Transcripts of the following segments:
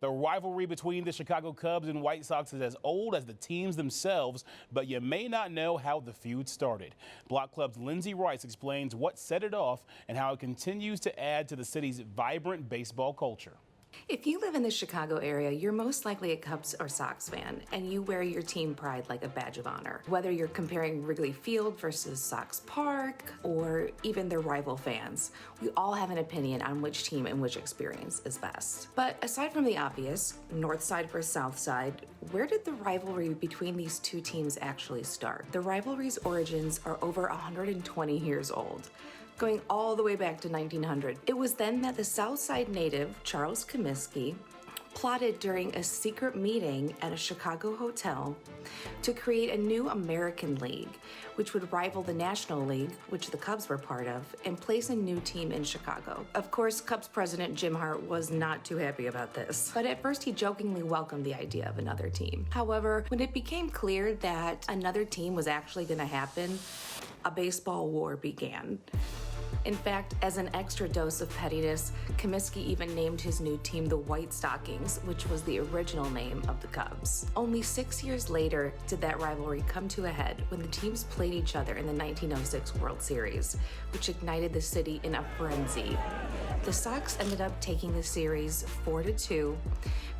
The rivalry between the Chicago Cubs and White Sox is as old as the teams themselves, but you may not know how the feud started. Block Club's Linze explains what set it off and how it continues to add to the city's vibrant baseball culture. If you live in the Chicago area, you're most likely a Cubs or Sox fan, and you wear your team pride like a badge of honor. Whether you're comparing Wrigley Field versus Sox Park, or even their rival fans, we all have an opinion on which team and which experience is best. But aside from the obvious, North Side versus South Side, where did the rivalry between these two teams actually start? The rivalry's origins are over 120 years old, going all the way back to 1900. It was then that the South Side native, Charles Comiskey, plotted during a secret meeting at a Chicago hotel to create a new American League, which would rival the National League, which the Cubs were part of, and place a new team in Chicago. Of course, Cubs president Jim Hart was not too happy about this, but at first he jokingly welcomed the idea of another team. However, when it became clear that another team was actually going to happen, a baseball war began. In fact, as an extra dose of pettiness, Comiskey even named his new team the White Stockings, which was the original name of the Cubs. Only 6 years later did that rivalry come to a head when the teams played each other in the 1906 World Series, which ignited the city in a frenzy. The Sox ended up taking the series 4-2,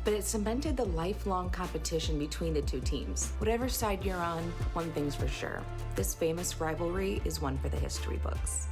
but it cemented the lifelong competition between the two teams. Whatever side you're on, one thing's for sure: this famous rivalry is one for the history books.